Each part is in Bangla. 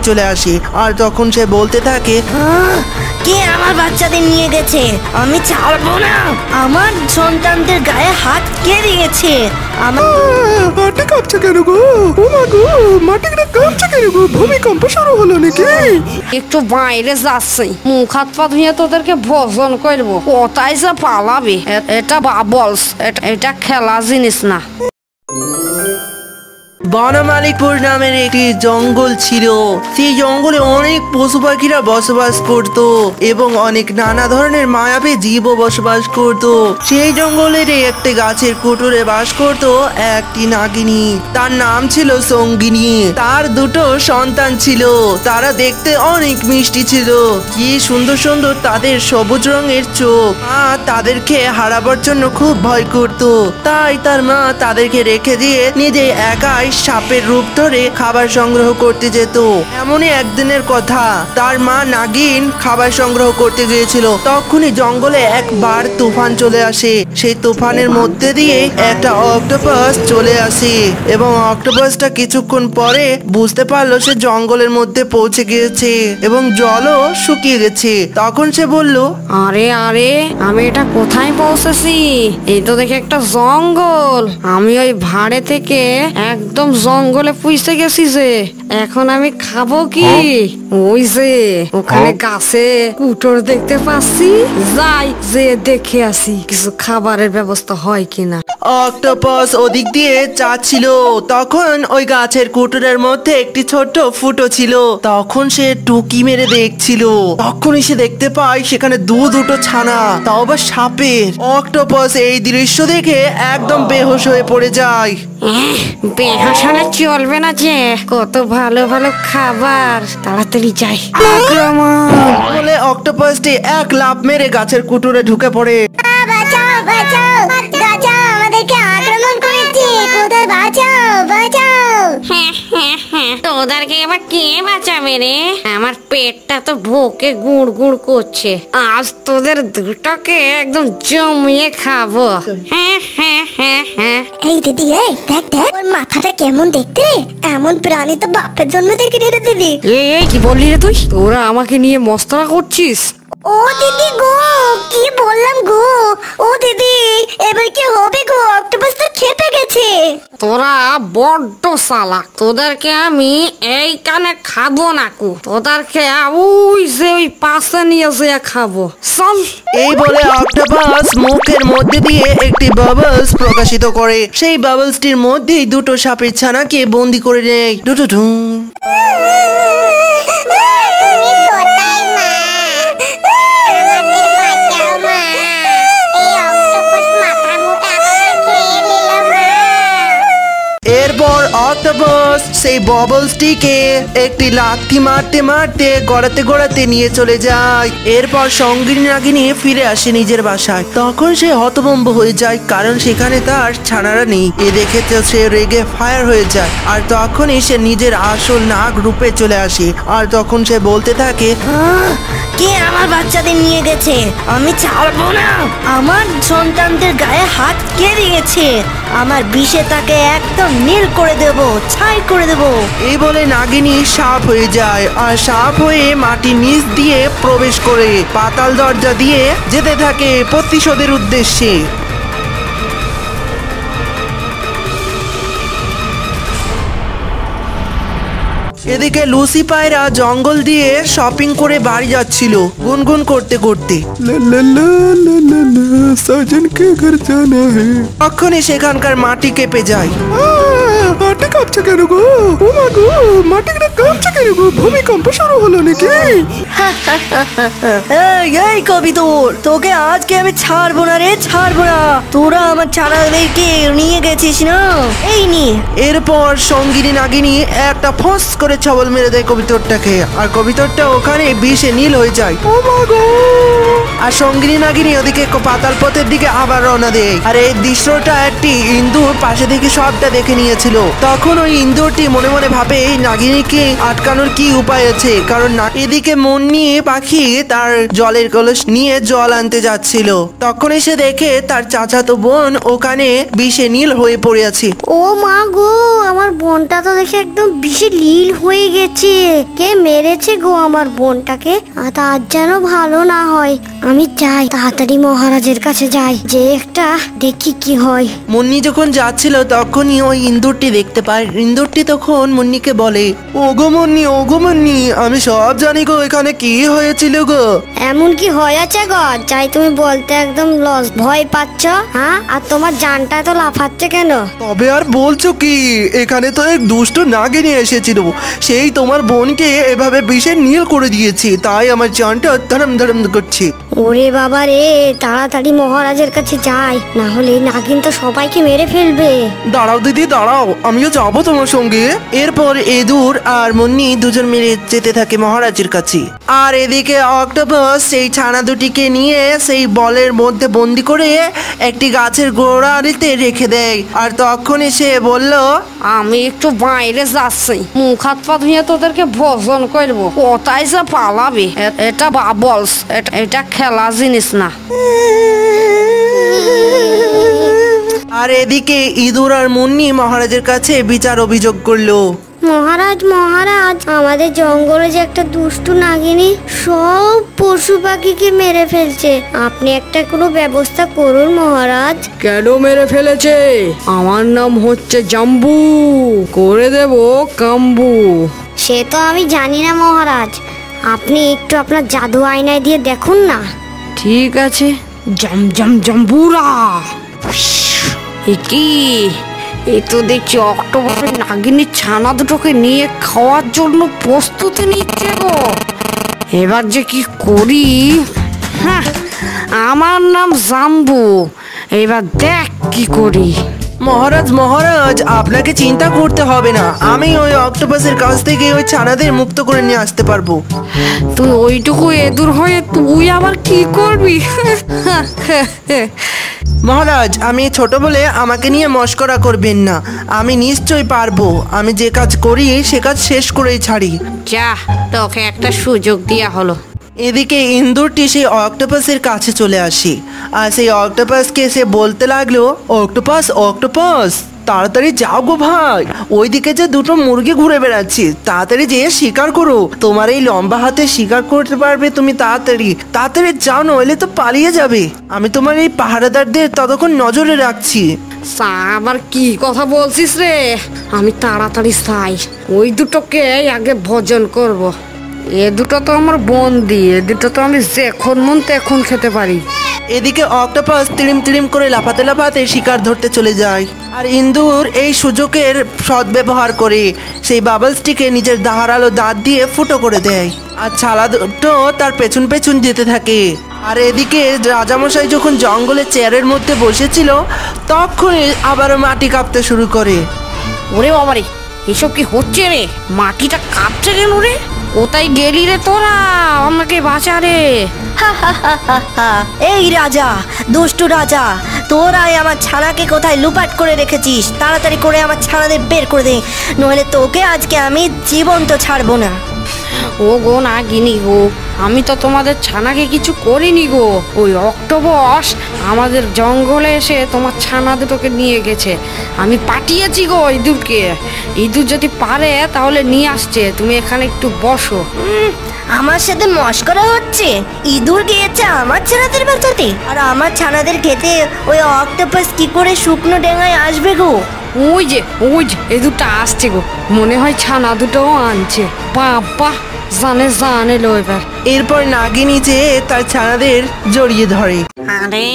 চলে আসে। আর তখন সে বলতে থাকে, কে আমার বাচ্চাদের নিয়ে গেছে? আমি ছাড়বো না। আমার সন্তানদের গায়ে হাত কে দিয়েছে? মাটি কাঁপছে কেন গো? ও মা গো, মাটিটা কাঁপছে কেন গো? ভূমিকম্প শুরু হলো নাকি? একটু বাইরে যাচ্ছি, মুখ হাত পা ধুয়ে তোদেরকে ভোজন করবো। কোথায় যে পালাবি? এটা বাবলস, এটা খেলা জিনিস না। বনমালিকপুর নামের একটি জঙ্গল ছিল। সেই জঙ্গলে অনেক পশু পাখিরা বসবাস করত এবং অনেক নানা ধরনের মায়াবী জীবও বসবাস করত। সেই জঙ্গলের একটি গাছের কুটুরে বাস করত একটি নাগিনী। তার নাম ছিল সঙ্গিনী। তার দুটো সন্তান ছিল। তারা দেখতে অনেক মিষ্টি ছিল। কি সুন্দর সুন্দর তাদের সবুজ রঙের চোখ। মা তাদেরকে হারাবার জন্য খুব ভয় করত। তাই তার মা তাদেরকে রেখে দিয়ে নিজে একাই সাপের রূপ ধরে খাবার সংগ্রহ করতে যেত। এমনই একদিনের কথা, তার মা নাগিন খাবার সংগ্রহ করতে গিয়েছিল। তখনই জঙ্গলে একবার তুফান চলে আসে। সেই তুফানের মধ্যে দিয়ে একটা অক্টোপাস চলে আসে এবং অক্টোপাসটা কিছুক্ষণ পরে বুঝতে পারলো সে জঙ্গলের মধ্যে পৌঁছে গিয়েছে এবং জলও শুকিয়ে গেছে। তখন সে বলল, আরে আরে, আমি এটা কোথায় পৌঁছেছি? এই তো দেখে একটা জঙ্গল। আমি ওই ভাড়ে থেকে একদম জঙ্গলে পুষতে গেছি যে, এখন আমি খাবো কি? ওই যে ওখানে গাছে কুটোর দেখতে পাচ্ছি, যাই যে দেখে আসি কিছু খাবারের ব্যবস্থা হয় কিনা। অক্টোপাস ওদিক দিয়ে যাচ্ছিল। তখন ওই গাছের কুটুরের মধ্যে একটি ছোট্ট ফুটো ছিল। তখন সে টুকি মেরে দেখছিল। তখনই সে দেখতে পায় সেখানে দুটো ছানা, তাও আবার সাপের। অক্টোপাস এই দৃশ্য দেখে একদম বেহুশ হয়ে পড়ে যায়। বেহুশ হলে চলবে না যে, কত ভালো ভালো খাবার, তাড়াতাড়ি যাই। বলে অক্টোপাসটি এক লাফ মেরে গাছের কুটুরে ঢুকে পড়ে। বাঁচাও বাঁচাও, গাছা আমাদেরকে আক্রমণ করেছে। কোথায়? বাঁচাও বাঁচাও। তোদেরকে এবার কে বাঁচাবে রে? আমার পেটটা তো ভোকে গুড় গুড় করছে। আজ তোদের দুটোকে একদম জমিয়ে খাবো। এই দিদি, এই দেখ দেখ, ওর মাথাটা কেমন দেখতে। এমন প্রাণী তো বাপের জন্ম থেকে রে দিদি। এই কি বললি রে তুই? তোরা আমাকে নিয়ে মস্করা করছিস? ও দিদি গো, কি বললাম গো। ও দিদি, এবার কি হবে গো? অক্টোপাস তো খেপে গেছে। তোরা বড্ড চালাক। তোদেরকে আমি এইখানে খাবো না কু, তোদেরকে ওই যে ওই পাশে নিয়ে যেয়ে খাবো। চল। এই বলে অক্টোপাস মুখের মধ্যে দিয়ে একটি বাবলস প্রকাশিত করে। সেই বাবলসটির মধ্যেই দুটো সাপের ছানাকে বন্দি করে নেয়। ডুডুডু। এরপর অক্টোপাস সেই বাবলসটিকে একটি লাথি মারতে মারতে গড়াতে নিয়ে চলে যায়। এরপর সঙ্গিনী নাগিনী ফিরে আসে নিজের বাসায়। তখন সে হতভম্ব হয়ে যায়, কারণ সেখানে তার ছানারা নেই। এ দেখে সে রেগে ফায়ার হয়ে যায়। আর তখনই সে নিজের আসল নাগ রূপে চলে আসে। আর তখন সে বলতে থাকে, কে আমার বাচ্চাদের নিয়ে গেছে? আমি ছাড়বো না। আমার সন্তানদের গায়ে হাত কে দিয়েছে? আমার বিষে তাকে একদম নীল করে দেব, ছাই করে দেব। এই বলে নাগিনী সাপ হয়ে যায় আর সাপ হয়ে মাটির নিচ দিয়ে প্রবেশ করে পাতাল দরজা দিয়ে যেতে থাকে প্রতিশোধের উদ্দেশ্যে। এদিকে লুসি পায়রা জঙ্গল দিয়ে শপিং করে বাড়ি যাচ্ছিল গুনগুন করতে করতে। সাজনকে ঘর জানা হে। তখনই সেখানকার মাটি কেঁপে যায়। মাটি কাঁপছে কেন গো? ও মা গো, মাটিটা কাঁপছে কেন গো? ভূমিকম্প শুরু হলো নাকি? এই কবিতর, তোকে আজকে আমি ছাড়বো না রে, ছাড়বো না। তোরা আমার ছানাদেরকে নিয়ে গেছিস না, এই নিয়ে। এরপর সঙ্গিনী নাগিনী একটা ফস করে ছবল মেরে দেয় কবিতরটাকে, আর কবিতরটা ওখানে বিষে নীল হয়ে যায়। ও মা গো! আর সঙ্গিনী নাগিনী ওদিকে পাতাল পথের দিকে আবার রওনা দেয়। আর এই দৃশ্যটা একটি ইন্দুর পাশে থেকে সবটা দেখে নিয়েছিল। তখন ওই ইন্দুরটি মনে মনে ভাবে এই নাগিনীকে আটকানোর কি উপায় আছে, কারণ এদিকে মুন্নি পাখি তার জলের কলস নিয়ে জল আনতে যাচ্ছিল। তখন এসে দেখে তার চাচাতো বোন ওখানে বিষে নীল হয়ে পড়ে আছে। ও মা গো, আমার বোনটা তো দেখে একদম বিষে নীল হয়ে গেছে। কে মেরেছে গো আমার বোনটাকে? তার যেন ভালো না হয়। আমি যাই, তাড়াতাড়ি মহারাজের কাছে যাই, যে একটা দেখি কি হয়। মুন্নি যখন যাচ্ছিল তখনই ওই ইন্দুরটি দেখতে পায়। ইন্দুরটি তখন মুন্নিকে বলে, ওগো মুন্নি, আমি সব জানি গো, এখানে কি হয়েছিল গো। এমন কি হয়েছে গো যাই তুমি বলতে একদম লস ভয় পাচ্ছ? হ্যাঁ, আর তোমার জানটা তো লাফাচ্ছে কেন? তবে আর বলছো কি, এখানে তো এক দুষ্ট নাগিনী এসেছিল, সেই তোমার বোনকে এভাবে বিষে নীল করে দিয়েছে, তাই আমার জানটা ধরম ধরম করছে। ওরে বাবা রে, তাড়াতাড়ি মহারাজের কাছে যাই, না হলে নাগিন তো সবাইকে মেরে ফেলবে। দাঁড়াও দিদি দাঁড়াও, আমিও যাবো তোমার সঙ্গে। এরপর এদুর আর মুন্নি দুজন মিলে যেতে থাকে মহারাজের কাছে। আর এদিকে অক্টোপাস সেই ছানা দুটিকে নিয়ে সেই বলের মধ্যে বন্দি করে একটি গাছের গোড়ালিতে রেখে দেয়। আর তখন সে বলল, আমি একটু বাইরে যাচ্ছি, মুখ হাত পা ধুয়ে তোদেরকে ভোজন করবো, কোথায় যে পালাবি? এটা বাবলস, এটা খেলা জিনিস না। আর এদিকে ইঁদুর আর মুন্নি মহারাজের কাছে বিচার অভিযোগ করলো। মহারাজ, আমাদের জঙ্গলে যে একটা দুষ্টু নাগিনী সব পশু পাখিকে মেরে ফেলছে, আপনি একটা কোনো ব্যবস্থা করুন মহারাজ। কেন মেরে ফেলেছে? আমার নাম হচ্ছে জাম্বু, করে দেব কাম্বু। সে তো আমি জানি না মহারাজ, আপনি একটু আপনার জাদু আয়নায় দিয়ে দেখুন না। ঠিক আছে, জাম্বুরা। কি এই তো দেখছি অক্টোবরের নাগিনীর ছানা দুটোকে নিয়ে খাওয়ার জন্য প্রস্তুতি নিচ্ছে গো। এবার যে কি করি? হ্যাঁ, আমার নাম জাম্বু, এবার দেখ কি করি। মহারাজ আপনাকে চিন্তা করতে হবে না, আমি ওই অক্টোপাসের কাছ থেকে ওই ছানাদের মুক্ত করে নিয়ে আসতে পারবো। তুই ওইটুকু এদুর হয়ে তুই আবার কি করবি? মহারাজ, আমি ছোট বলে আমাকে নিয়ে মশকরা করবেন না, আমি নিশ্চয়ই পারবো। আমি যে কাজ করি সে কাজ শেষ করেই ছাড়ি। যা, তোকে একটা সুযোগ দেয়া হলো। এদিকে ইন্দুরটি সেই অক্টোপাসের কাছে চলে আসে, আর সেই অক্টোপাসকে সে বলতে লাগলো, অক্টোপাস তাড়াতাড়ি যাও গো ভাই, ওইদিকে যে দুটো মুরগি ঘুরে বেড়াচ্ছে, তাড়াতাড়ি যেয়ে শিকার করো, তোমার এই লম্বা হাতে শিকার করতে পারবে তুমি, তাড়াতাড়ি যাও, নইলে তো পালিয়ে যাবে। আমি তোমার এই পাহারাদারদের ততক্ষণ নজরে রাখছি। আবার কি কথা বলছিস রে? আমি তাড়াতাড়ি চাই, ওই দুটোকে আগে ভোজন করব। এ দুটো তো আমার বন্দি, এ দুটো তো আমি যখন মন তখন খেতে পারি। এদিকে অক্টোপাস তিড়িম করে লাফাতে শিকার ধরতে চলে যায়। আর ইন্দুর এই সুযোগের সদ্ব্যবহার করে সেই বাবলসটিকে নিজের ধারালো দাঁত দিয়ে ফুটো করে দেয়, আর ছালা দুটো তার পেছন যেতে থাকে। আর এদিকে রাজামশাই যখন জঙ্গলে চেয়ারের মধ্যে বসেছিল, তখনই আবারও মাটি কাঁপতে শুরু করে। ওরে বাবারে, এসব কি হচ্ছে রে? মাটিটা কাঁপছে কেন রে? কোথায় গেলি রে তোরা? আমাকে বাঁচা রে। এই রাজা, দুষ্টু রাজা, তোরাই আমার ছানাকে কোথায় লুপাট করে রেখেছিস? তাড়াতাড়ি করে আমার ছানাদের বের করে দে, নইলে তোকে আজকে আমি জীবন্ত ছাড়বো না। ও গো নাগিনী গো, আমি তো তোমাদের ছানাকে কিছু করিনি গো। ওই অক্টোপাস আমাদের জঙ্গলে এসে তোমার ছানা দুটোকে নিয়ে গেছে, আমি পাঠিয়েছি গো ইঁদুরকে। ইঁদুর যদি পারে তাহলে নিয়ে আসছে, তুমি এখানে একটু বসো। আমার সাথে মশকরা হচ্ছে? ইঁদুর গিয়েছে আমার ছানাদের বাঁচাতে, আর আমার ছানাদের খেতে ওই অক্টোপাস কি করে শুকনো ডেঙ্গায় আসবে গো? ওই যে এই দুটো আসছে গো, মনে হয় ছানা দুটোও আনছে। বাবা, জানে লো এবার। এরপর নাগিনী যে তার ছানাদের জড়িয়ে ধরে। আরে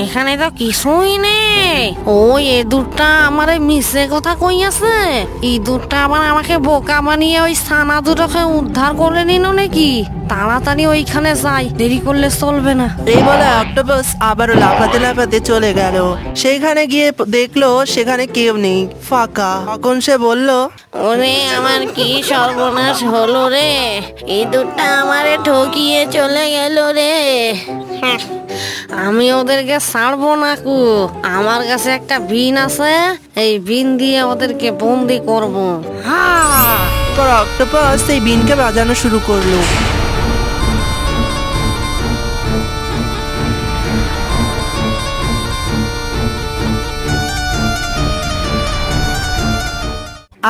এখানে তো কিছুই নেই। ওই ইঁদুরটা আমারে মিছে কথা কই আছে। ইঁদুরটা আবার আমাকে বোকা বানিয়ে ওই ছানা দুটোকে উদ্ধার করে নিল নাকি? তাড়াতাড়ি ওইখানে যাই, দেরি করলে চলবে না। এই বলে অক্টোপাস আবারও লাফাতে চলে গেল। সেইখানে গিয়ে দেখলো সেখানে কেউ নেই, ফাঁকা। তখন সে বলল, ওরে আমার কি সর্বনাশ হলো রে, ইঁদুরটা আমারে ঠকিয়ে চলে গেল রে। হ্যাঁ, আমি ওদেরকে ছাড়বো না কু। আমার কাছে একটা বিন আছে, এই বিন দিয়ে ওদেরকে বন্দি করবো। হ্যাঁ, পর অক্টোপাস সেই বিনকে বাজানো শুরু করলো।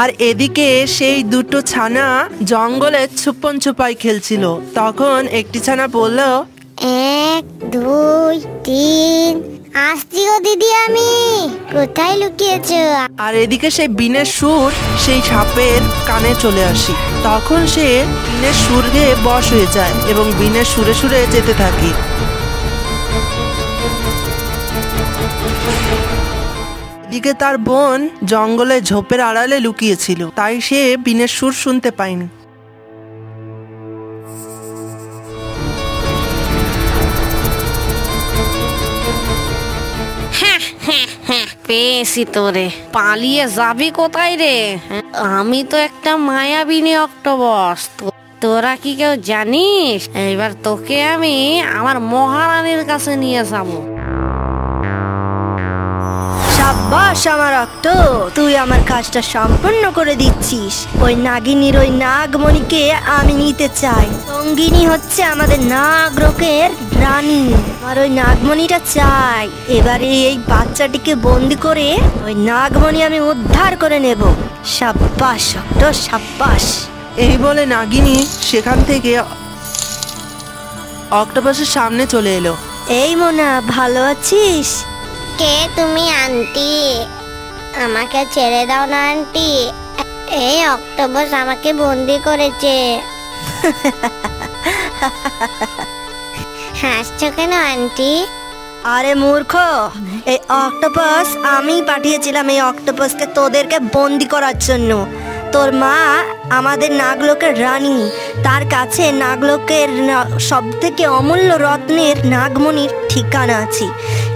আর এদিকে সেই দুটো ছানা জঙ্গলে ছুপন ছুপাই খেলছিল। তখন একটি ছানা বলল, 1 2 3 আসছি গো দিদি, আমি কোথায় লুকিয়েছো? আর এদিকে সেই বিনের সুর সেই সাপের কানে চলে আসে। তখন সে বিনের সুর গেয়ে বশ হয়ে যায় এবং বিনের সুরে সুরে যেতে থাকে। এদিকে তার বোন জঙ্গলে ঝোপের আড়ালে লুকিয়েছিল, তাই সে বিনের সুর শুনতে পায়নি। পেয়েছি তোরে। পালিয়ে যাবি কোথায় রে? আমি তো একটা মায়াবিনী অক্টোপাস, তোরা কি কেউ জানিস? এবার তোকে আমি আমার মহারানীর কাছে নিয়ে যাবো। সাব্বাস আমার অক্ট, তুই আমার কাজটা সম্পূর্ণ করে দিচ্ছিস। ওই নাগিনীর ওই নাগমণিকে আমি নিতে চাই। সঙ্গিনী হচ্ছে আমাদের নাগরোকের রানী, আর ওই নাগমণিটা চাই। এবারে এই বাচ্চাটিকে বন্দি করে ওই নাগমণি আমি উদ্ধার করে নেব। সাব্বাস অক্ট, সাব্বাস। এই বলে নাগিনী সেখান থেকে অক্টোপাসের সামনে চলে এলো। এই মোনা, ভালো আছিস? কে তুমি আন্টি? আমাকে ছেড়ে দাও না আন্টি, এই অক্টোপাস আমাকে বন্দি করেছে। হাসছো কেন আন্টি? আরে মূর্খ, এই অক্টোপাস আমি পাঠিয়েছিলাম এই অক্টোপাসকে তোদেরকে বন্দি করার জন্য। তোর মা আমাদের নাগলোকের রানী, তার কাছে নাগলোকের সব থেকে অমূল্য রত্নের নাগমণির ঠিকানা আছে।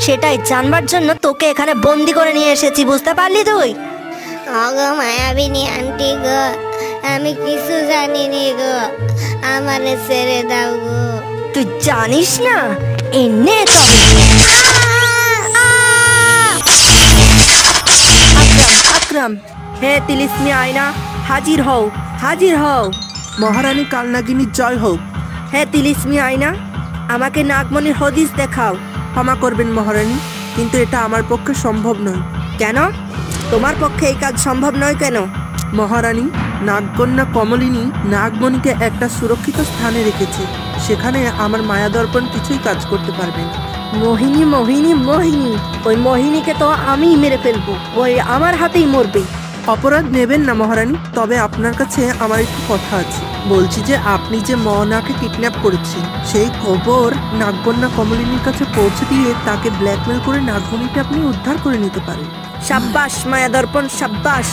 সেটাই জানবার জন্য তোকে এখানে বন্দি করে নিয়ে এসেছি, বুঝতে পারলি তুই? ওগো মায়াবিনী আন্টি গো, আমি কিছু জানিনি গো, আমারে ছেড়ে দাও গো। তুই জানিস না? এনে তবে আকরাম, হ্যাঁ তিলিস্মি আয়না, হাজির হও, হাজির হও। মহারানী কালনাগিনীর জয় হোক। হ্যাঁ তিলিস্মি আয়না, আমাকে নাগমণির হদিস দেখাও। ক্ষমা করবেন মহারানী, কিন্তু এটা আমার পক্ষে সম্ভব নয়। কেন? তোমার পক্ষে এই কাজ সম্ভব নয় কেন? মহারানী, নাগকন্যা কমলিনী নাগমণিকে একটা সুরক্ষিত স্থানে রেখেছে, সেখানে আমার মায়া দর্পণ কিছুই কাজ করতে পারবে না। মোহিনী মোহিনী মোহিনী, ওই মোহিনীকে তো আমি মেরে ফেলবো, ওই আমার হাতেই মরবে। অপরাধ নেবেন না মহারানী, তবে আপনার কাছে আমার একটু কথা আছে। বলছি যে আপনি যে মনাকে কিডন্যাপ করেছেন, সেই খবর নাগকন্যা কমলিনীর কাছে পৌঁছে দিয়ে তাকে ব্ল্যাকমেল করে নাগমণিটা আপনি উদ্ধার করে নিতে পারেন। সাব্বাস মায়া দর্পণ, সাব্বাস।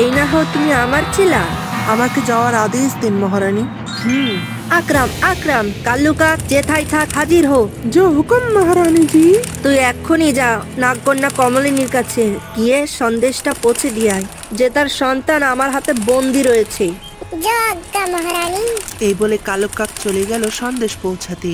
এই না হো তুমি আমার ছিলা। আমাকে যাওয়ার আদেশ দিন মহারানী। আকরাম, আকরাম, কাল্লুকা যেথায় থাক হাজির হো। যে হুকুম মহারানী জি। তুই এক্ষুনি যা নাগকন্যা কমলিনীর কাছে গিয়ে সন্দেশটা পৌঁছে দিয়ে আয় যে তার সন্তান আমার হাতে বন্দি রয়েছে। যজ্ঞা মহারানী। এই বলে কালো কাক চলে গেল সন্দেশ পৌঁছাতে।